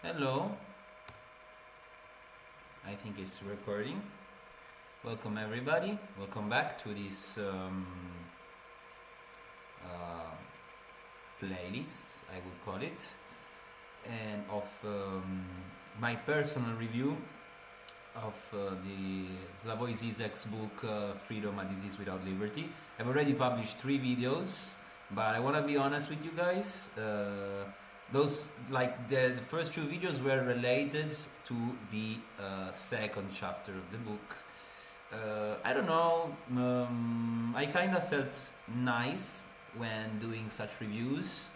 Hello, I think it's recording. Welcome everybody. Welcome back to this playlist, I would call it, and of my personal review of the Slavoj Zizek's book Freedom: A Disease Without Liberty. I've already published 3 videos, but I want to be honest with you guys. Those, like the first 2 videos, were related to the second chapter of the book. I don't know, I kind of felt nice when doing such reviews.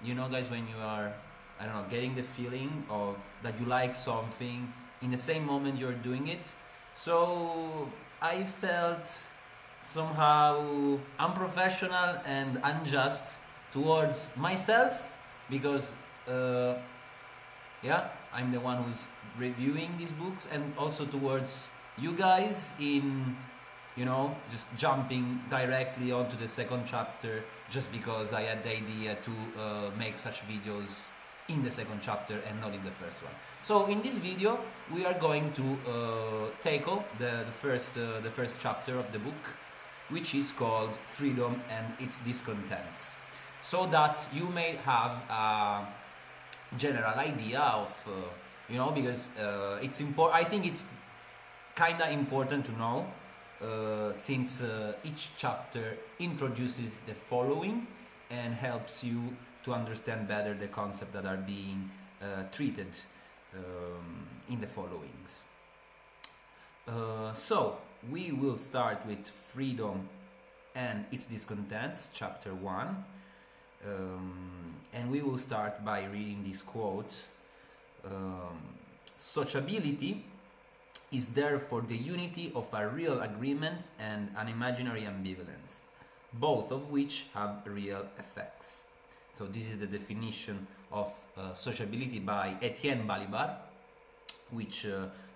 You know, guys, when you are, I don't know, getting the feeling of that you like something in the same moment you're doing it. So I felt somehow unprofessional and unjust towards myself because I'm the one who's reviewing these books, and also towards you guys in, you know, just jumping directly onto the second chapter just because I had the idea to make such videos in the second chapter and not in the first one. So in this video we are going to tackle the first chapter of the book, which is called Freedom and Its Discontents, so that you may have a general idea of because it's important. I think it's kind of important to know, since each chapter introduces the following and helps you to understand better the concepts that are being treated in the followings. So we will start with Freedom and Its Discontents, chapter 1, and we will start by reading this quote. Sociability is therefore the unity of a real agreement and an imaginary ambivalence, both of which have real effects. So this is the definition of sociability by Etienne Balibar, which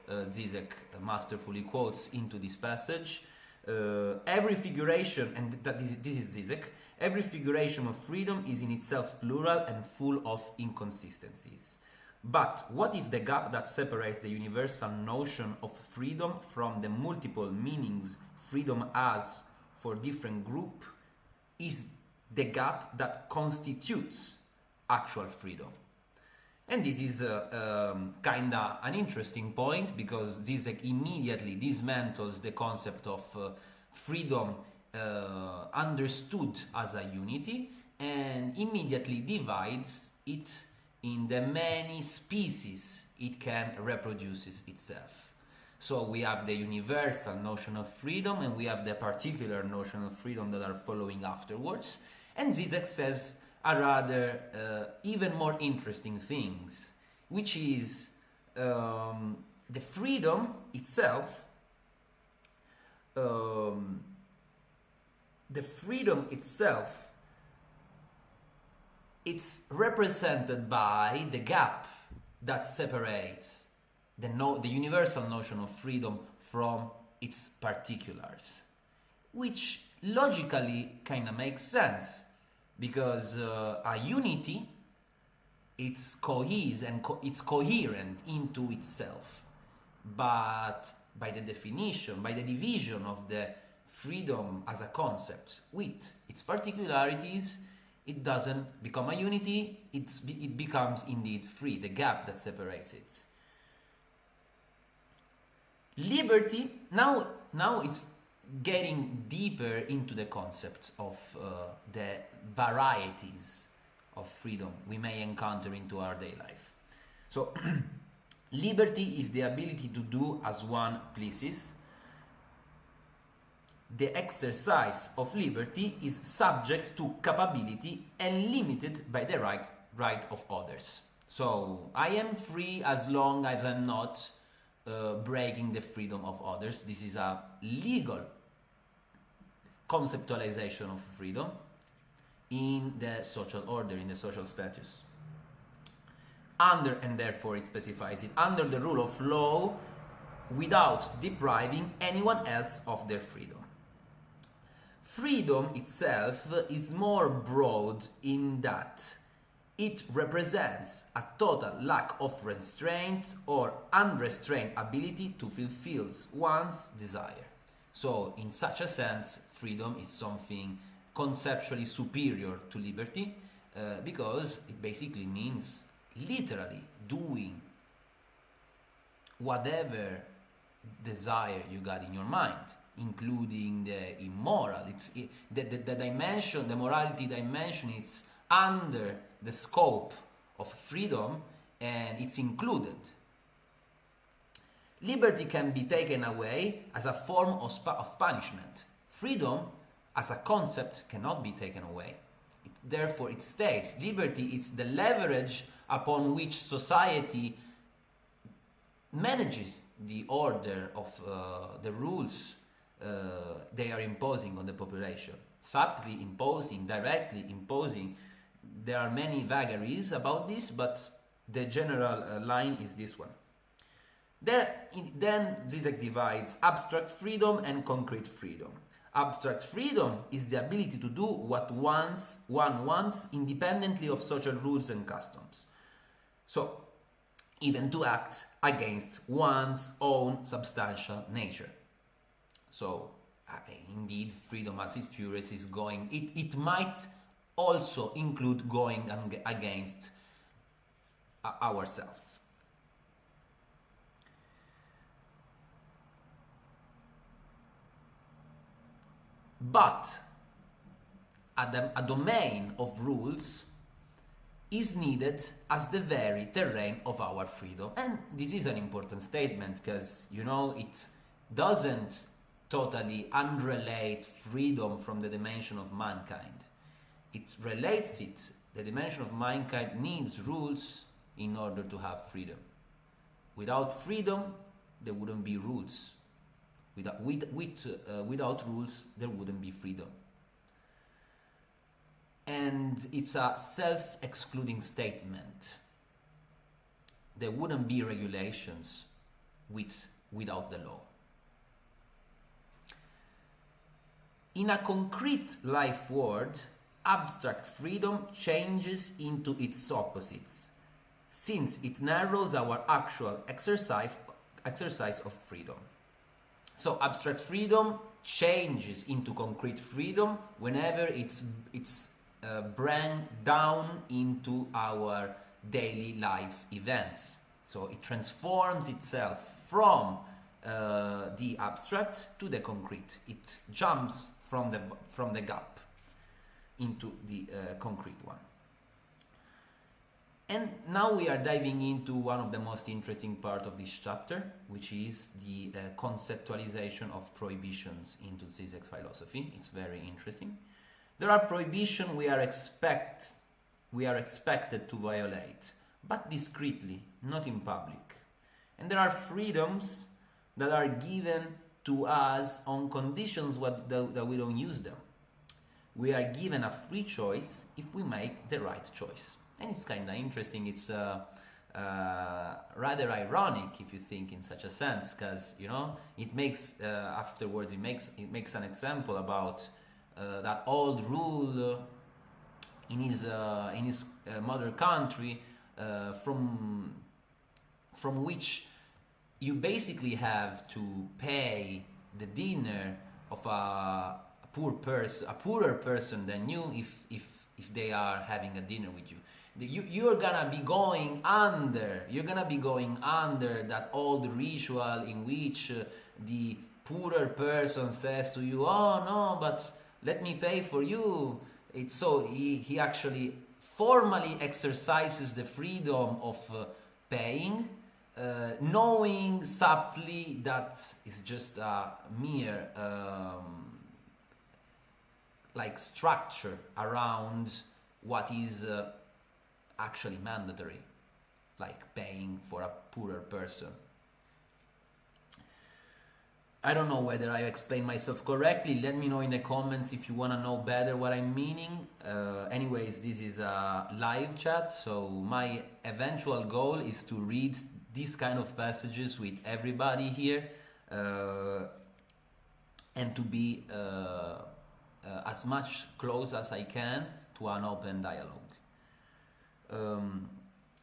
Zizek masterfully quotes into this passage. Every figuration, and this is Zizek, every figuration of freedom is in itself plural and full of inconsistencies. But what if the gap that separates the universal notion of freedom from the multiple meanings freedom has for different groups is the gap that constitutes actual freedom? And this is kind of an interesting point, because Zizek immediately dismantles the concept of freedom understood as a unity, and immediately divides it in the many species it can reproduce itself. So we have the universal notion of freedom, and we have the particular notion of freedom that are following afterwards. And Zizek says a rather even more interesting things, which is the freedom itself. The freedom itself, it's represented by the gap that separates the universal notion of freedom from its particulars, which logically kind of makes sense, because a unity, it's it's coherent into itself, but by the definition, by the division of the freedom as a concept with its particularities, it doesn't become a unity, it becomes indeed free, the gap that separates it. Liberty, now it's getting deeper into the concept of the varieties of freedom we may encounter into our day life. So liberty is the ability to do as one pleases. The exercise of liberty is subject to capability and limited by the right of others. So I am free as long as I'm not breaking the freedom of others. This is a legal conceptualization of freedom in the social order, in the social status. And therefore it specifies it under the rule of law, without depriving anyone else of their freedom. Freedom itself is more broad in that It represents a total lack of restraint or unrestrained ability to fulfill one's desire. So, in such a sense, freedom is something conceptually superior to liberty because it basically means literally doing whatever desire you got in your mind, including the immoral. The dimension, the morality dimension, it's under the scope of freedom and it's included. Liberty can be taken away as a form of punishment. Freedom as a concept cannot be taken away. Therefore, it stays. Liberty is the leverage upon which society manages the order of the rules they are imposing on the population. Subtly imposing, directly imposing. There are many vagaries about this, but the general line is this one. Then Zizek divides abstract freedom and concrete freedom. Abstract freedom is the ability to do what one wants independently of social rules and customs. So, even to act against one's own substantial nature. So, indeed, freedom at its purest is going, it might also include going against ourselves. But a domain of rules is needed as the very terrain of our freedom. And this is an important statement because, it doesn't totally unrelate freedom from the dimension of mankind. It relates it. The dimension of mankind needs rules in order to have freedom. Without freedom, there wouldn't be rules. Without rules, there wouldn't be freedom. And it's a self-excluding statement. There wouldn't be regulations without the law. In a concrete life world, abstract freedom changes into its opposites, since it narrows our actual exercise of freedom. So abstract freedom changes into concrete freedom whenever it's brought down into our daily life events. So it transforms itself from the abstract to the concrete. It jumps from the gap into the concrete one. And now we are diving into one of the most interesting parts of this chapter, which is the conceptualization of prohibitions into Zizek's philosophy. It's very interesting. There are prohibitions we are expected to violate, but discreetly, not in public. And there are freedoms that are given to us on conditions that we don't use them. We are given a free choice if we make the right choice. And it's kind of interesting. It's rather ironic if you think in such a sense, because it makes afterwards it makes an example about that old rule in his mother country from which you basically have to pay the dinner of a poorer person than you if they are having a dinner with you. You're gonna be going under that old ritual in which the poorer person says to you, "Oh no, but let me pay for you." It's so he actually formally exercises the freedom of paying, knowing subtly that it's just a mere structure around what is actually mandatory, like paying for a poorer person. I don't know whether I explained myself correctly. Let me know in the comments if you want to know better what I'm meaning. Anyways, this is a live chat, so my eventual goal is to read these kind of passages with everybody here and to be as much close as I can to an open dialogue.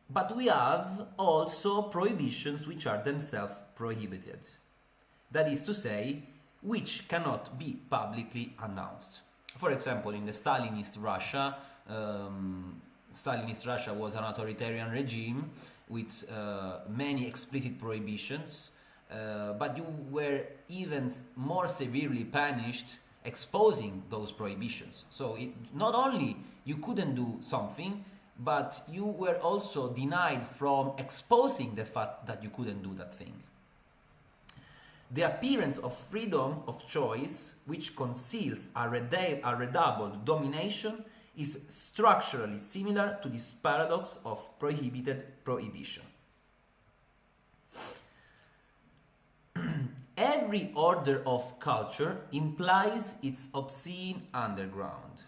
But we have also prohibitions which are themselves prohibited. That is to say, which cannot be publicly announced. For example, in the Stalinist Russia, Stalinist Russia was an authoritarian regime with many explicit prohibitions, but you were even more severely punished exposing those prohibitions. So not only you couldn't do something, but you were also denied from exposing the fact that you couldn't do that thing. The appearance of freedom of choice, which conceals a redoubled domination, is structurally similar to this paradox of prohibited prohibition. Every order of culture implies its obscene underground,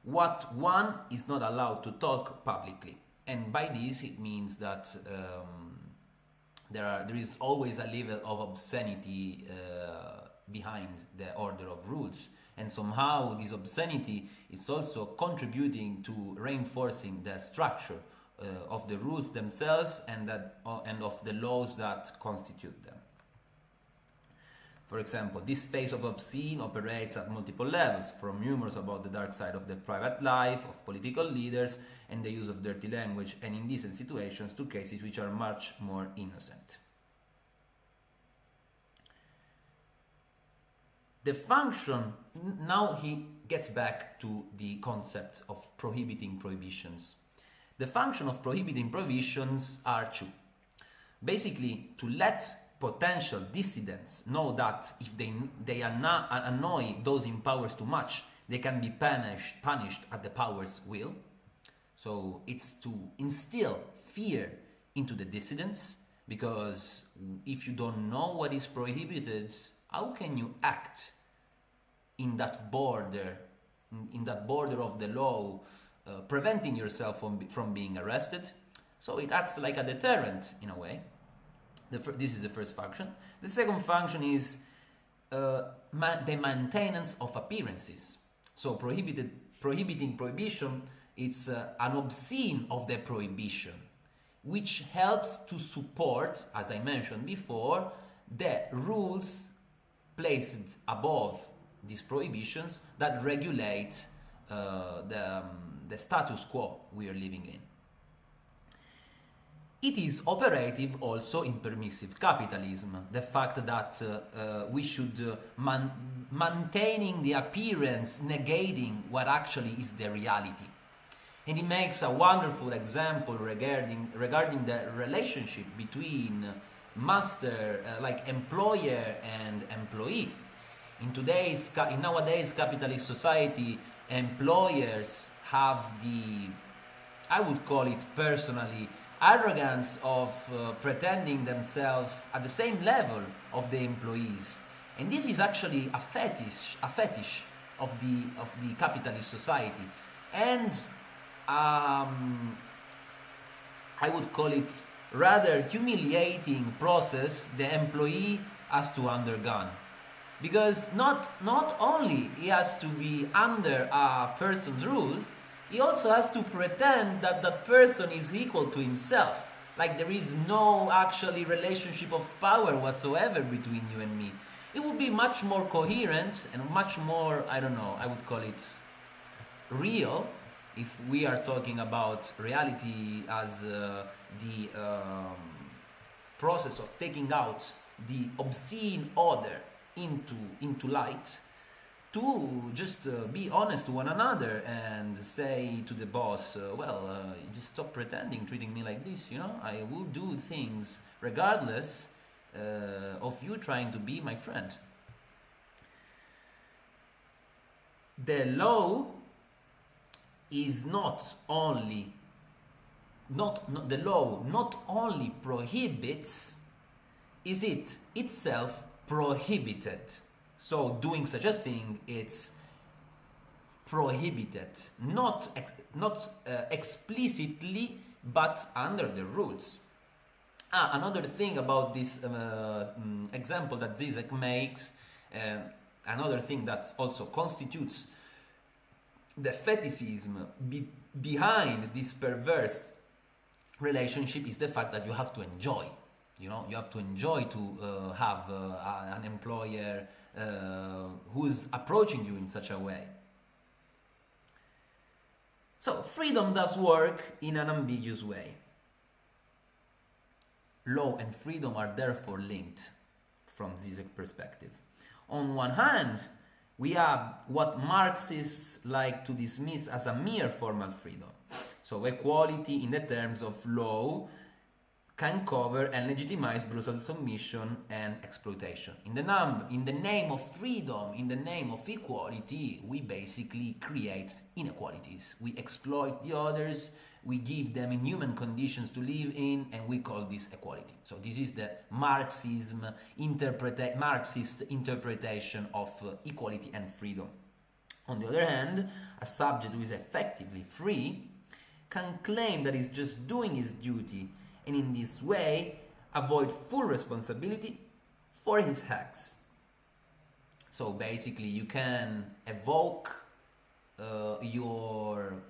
what one is not allowed to talk publicly. And by this it means that there is always a level of obscenity behind the order of rules, and somehow this obscenity is also contributing to reinforcing the structure of the rules themselves and of the laws that constitute them. For example, this space of obscene operates at multiple levels, from rumors about the dark side of the private life of political leaders and the use of dirty language and indecent situations, to cases which are much more innocent. The function, now he gets back to the concept of prohibiting prohibitions. The function of prohibiting prohibitions are two. Basically, to let potential dissidents know that if they annoy those in powers too much, they can be punished at the power's will. So it's to instill fear into the dissidents, because if you don't know what is prohibited, how can you act in that border of the law, preventing yourself from being arrested? So it acts like a deterrent in a way. This is the first function. The second function is the maintenance of appearances. So prohibiting prohibition, it's an obscene of the prohibition, which helps to support, as I mentioned before, the rules placed above these prohibitions that regulate the status quo we are living in. It is operative also in permissive capitalism, the fact that we should maintaining the appearance, negating what actually is the reality. And he makes a wonderful example regarding the relationship between master, like employer and employee. In nowadays capitalist society, employers have I would call it personally, arrogance of pretending themselves at the same level of the employees, and this is actually a fetish of the capitalist society, and I would call it rather humiliating process the employee has to undergo, because not only he has to be under a person's rule, he also has to pretend that that person is equal to himself. Like there is no actually relationship of power whatsoever between you and me. It would be much more coherent and much more, I would call it real, if we are talking about reality as the process of taking out the obscene order into light, to just be honest to one another and say to the boss, just stop pretending, treating me like this, I will do things regardless of you trying to be my friend. The law is not only prohibits, is it itself prohibited. So doing such a thing, it's prohibited, not explicitly, but under the rules. Another thing about this example that Zizek makes, another thing that also constitutes the fetishism behind this perverse relationship is the fact that you have to enjoy. You have to enjoy to have an employer who's approaching you in such a way. So freedom does work in an ambiguous way. Law and freedom are therefore linked from Zizek's perspective. On one hand, we have what Marxists like to dismiss as a mere formal freedom. So equality in the terms of law can cover and legitimize brutal submission and exploitation. In the name of freedom, in the name of equality, we basically create inequalities. We exploit the others, we give them inhuman conditions to live in, and we call this equality. So this is the Marxist interpretation of equality and freedom. On the other hand, a subject who is effectively free can claim that he's just doing his duty, and in this way avoid full responsibility for his acts. So basically you can evoke your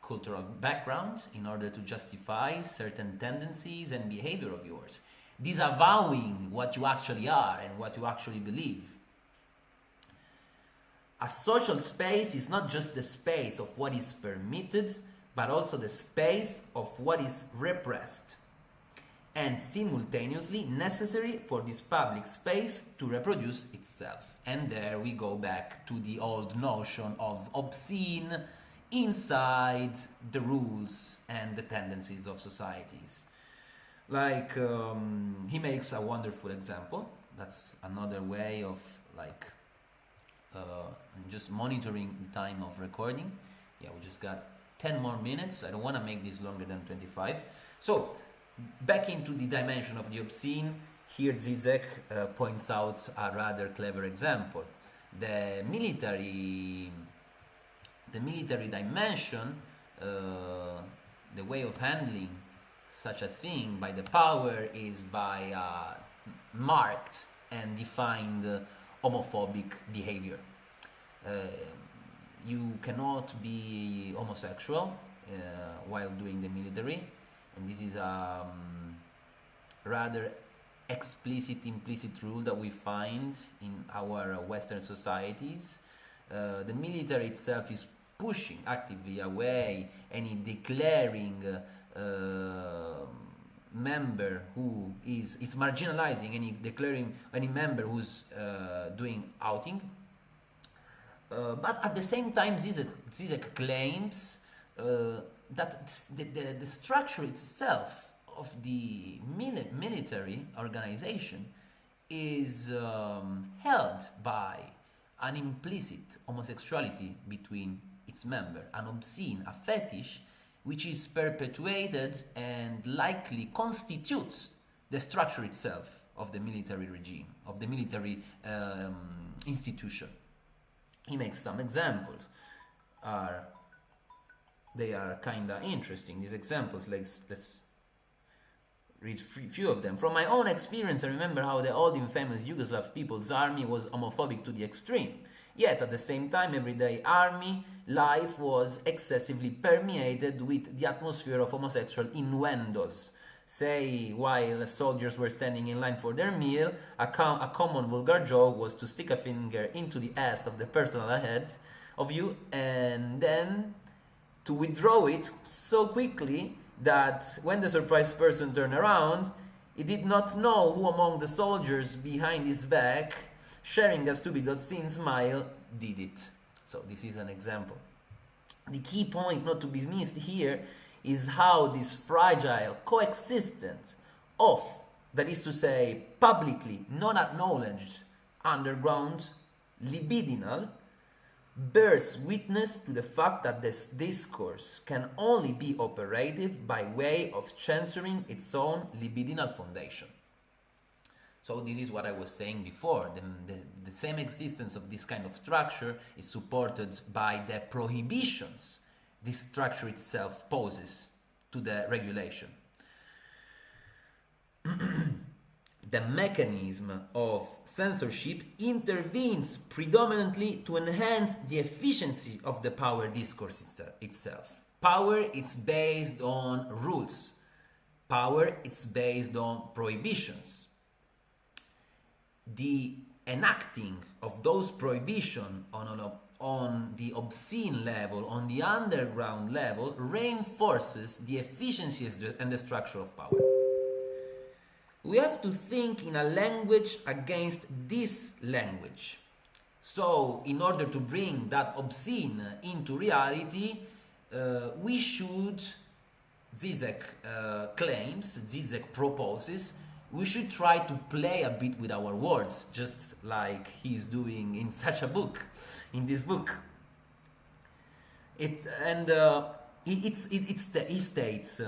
cultural background in order to justify certain tendencies and behavior of yours, disavowing what you actually are and what you actually believe. A social space is not just the space of what is permitted, but also the space of what is repressed, and simultaneously necessary for this public space to reproduce itself. And there we go back to the old notion of obscene inside the rules and the tendencies of societies. Like, he makes a wonderful example. That's another way of just monitoring the time of recording. Yeah, we just got 10 more minutes. I don't want to make this longer than 25. So, back into the dimension of the obscene, here Zizek points out a rather clever example. The military dimension, the way of handling such a thing by the power is by marked and defined homophobic behavior. You cannot be homosexual while doing the military, and this is a rather explicit, implicit rule that we find in our Western societies. The military itself is pushing actively away any declaring member who is marginalizing any member who's doing outing. But at the same time, Zizek claims that the structure itself of the military organization is held by an implicit homosexuality between its member, an obscene, a fetish, which is perpetuated and likely constitutes the structure itself of the military regime, of the military institution. He makes some examples. They are kind of interesting. These examples, let's read a few of them. From my own experience, I remember how the old infamous Yugoslav People's Army was homophobic to the extreme. Yet, at the same time, everyday army life was excessively permeated with the atmosphere of homosexual innuendos. Say, while soldiers were standing in line for their meal, a common vulgar joke was to stick a finger into the ass of the person ahead of you and then to withdraw it so quickly that when the surprised person turned around, he did not know who among the soldiers behind his back, sharing a stupid obscene smile, did it. So this is an example. The key point not to be missed here is how this fragile coexistence of, that is to say, publicly non-acknowledged underground libidinal bears witness to the fact that this discourse can only be operative by way of censoring its own libidinal foundation. So this is what I was saying before. The same existence of this kind of structure is supported by the prohibitions this structure itself poses to the regulation. The mechanism of censorship intervenes predominantly to enhance the efficiency of the power discourse itself. Power is based on rules. Power, it's based on prohibitions. The enacting of those prohibitions on the obscene level, on the underground level, reinforces the efficiency and the structure of power. We have to think in a language against this language. So, in order to bring that obscene into reality, we should, Zizek claims, Zizek proposes, we should try to play a bit with our words, just like he's doing in such a book, in this book. He states,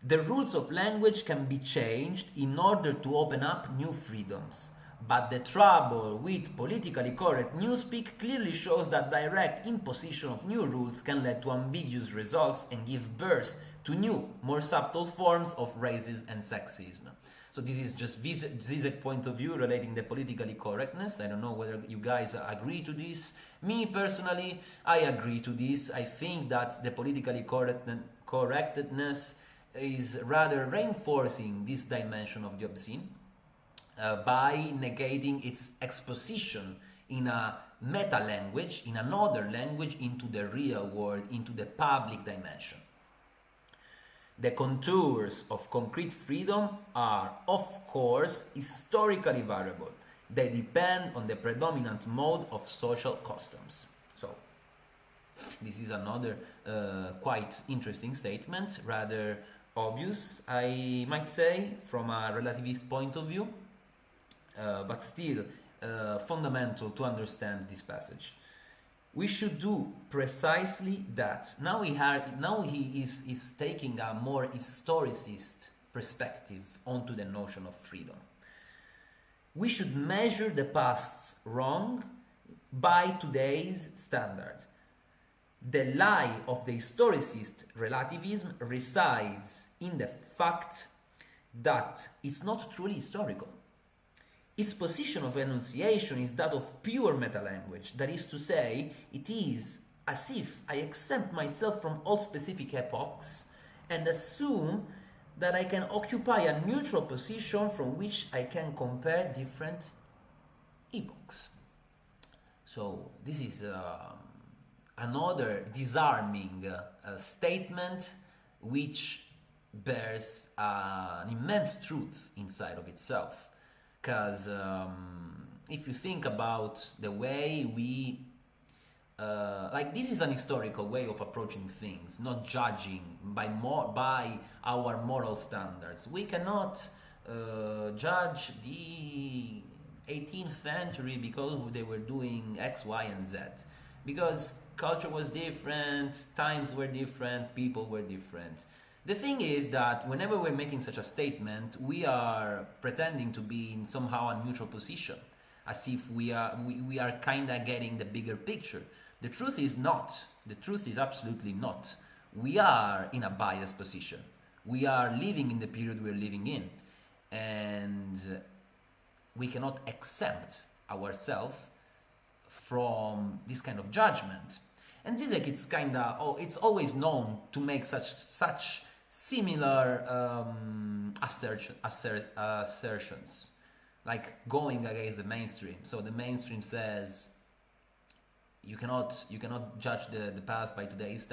the rules of language can be changed in order to open up new freedoms. But the trouble with politically correct newspeak clearly shows that direct imposition of new rules can lead to ambiguous results and give birth to new, more subtle forms of racism and sexism. So this is just Zizek's point of view relating the politically correctness. I don't know whether you guys agree to this. Me personally, I agree to this. I think that the politically correctness is rather reinforcing this dimension of the obscene by negating its exposition in a meta language, in another language, into the real world, into the public dimension. The contours of concrete freedom are, of course, historically variable. They depend on the predominant mode of social customs. So, this is another quite interesting statement, rather obvious, I might say, from a relativist point of view, but still fundamental to understand this passage. We should do precisely that. Now he is taking a more historicist perspective onto the notion of freedom. We should measure the past's wrong by today's standard. The lie of the historicist relativism resides in the fact that it's not truly historical. Its position of enunciation is that of pure meta-language, that is to say, it is as if I exempt myself from all specific epochs and assume that I can occupy a neutral position from which I can compare different epochs. So this is another disarming statement which bears an immense truth inside of itself. Because if you think about the way we, this is an historical way of approaching things, not judging by our moral standards. We cannot judge the 18th century because they were doing X, Y, and Z. Because culture was different, times were different, people were different. The thing is that whenever we're making such a statement, we are pretending to be in somehow a neutral position, as if we are kind of getting the bigger picture. The truth is not. The truth is absolutely not. We are in a biased position. We are living in the period we're living in, and we cannot exempt ourselves from this kind of judgment. And Zizek, it's always known to make such similar assertions, like going against the mainstream. So the mainstream says you cannot judge the past by today's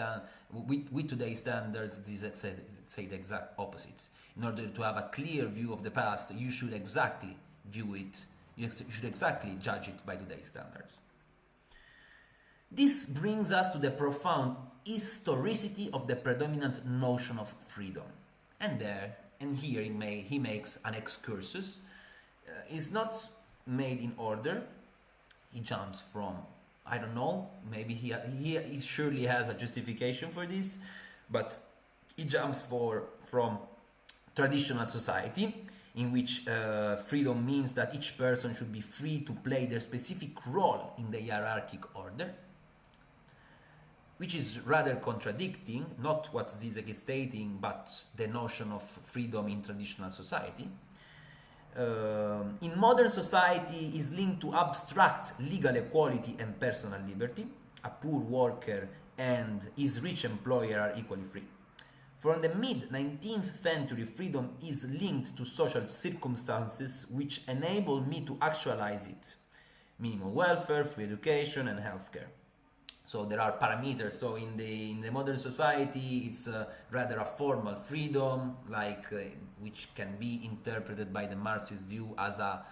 with today's standards. Zizek say the exact opposite. In order to have a clear view of the past, you should exactly view it. You should exactly judge it by today's standards. This brings us to the profound historicity of the predominant notion of freedom. And here he makes an excursus. It's not made in order. He jumps from, I don't know, maybe he surely has a justification for this, but he jumps from traditional society, in which freedom means that each person should be free to play their specific role in the hierarchic order, which is rather contradicting, not what Zizek is stating, but the notion of freedom in traditional society. In modern society is linked to abstract legal equality and personal liberty. A poor worker and his rich employer are equally free. From the mid-19th century, freedom is linked to social circumstances which enable me to actualize it. Minimal welfare, free education, and healthcare. So there are parameters. So in the modern society, it's rather a formal freedom, like which can be interpreted by the Marxist view as a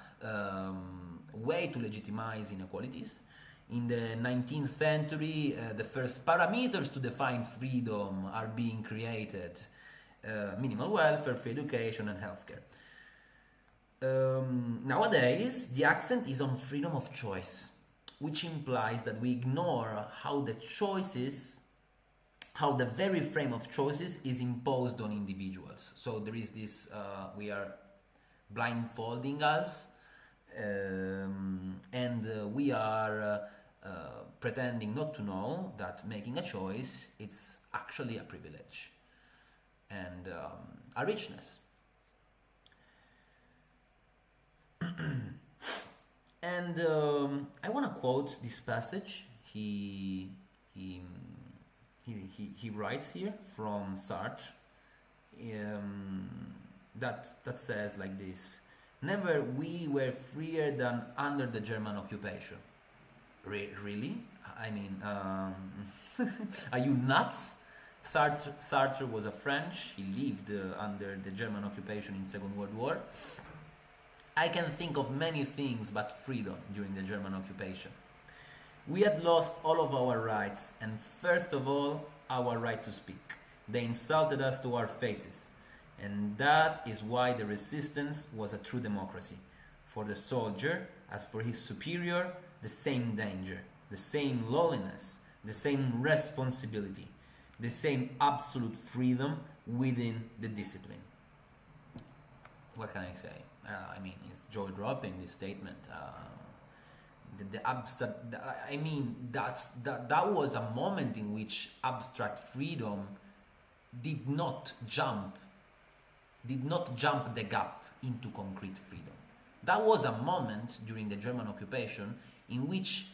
way to legitimize inequalities. In the 19th century, the first parameters to define freedom are being created: minimal welfare, free education, and healthcare. Nowadays, the accent is on freedom of choice, which implies that we ignore how the very frame of choices is imposed on individuals. So there is this, we are blindfolding us, and we are pretending not to know that making a choice, it's actually a privilege and a richness. And I want to quote this passage. He writes here from Sartre, that says like this: "Never we were freer than under the German occupation." Really? I mean, are you nuts? Sartre was a French. He lived under the German occupation in Second World War. I can think of many things but freedom during the German occupation. We had lost all of our rights, and first of all, our right to speak. They insulted us to our faces, and that is why the resistance was a true democracy. For the soldier, as for his superior, the same danger, the same lowliness, the same responsibility, the same absolute freedom within the discipline. What can I say? I mean, it's jaw-dropping, this statement. The abstract. I mean, that was a moment in which abstract freedom did not jump the gap into concrete freedom. That was a moment during the German occupation in which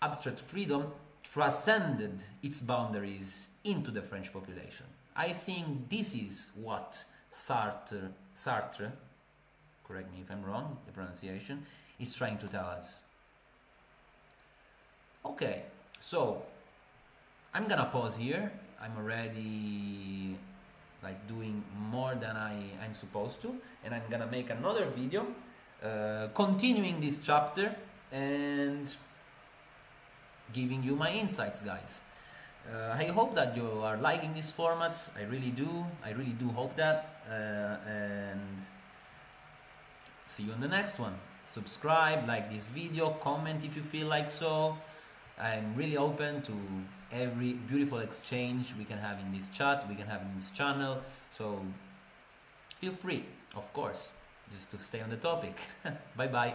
abstract freedom transcended its boundaries into the French population. I think this is what Sartre, correct me if I'm wrong, the pronunciation, is trying to tell us. Okay, so I'm gonna pause here. I'm already doing more than I'm supposed to, and I'm gonna make another video continuing this chapter and giving you my insights, guys. I hope that you are liking this format. I really do hope that, and see you on the next one. Subscribe, like this video, comment if you feel like so. I'm really open to every beautiful exchange we can have in this chat, we can have in this channel. So feel free, of course, just to stay on the topic. Bye bye.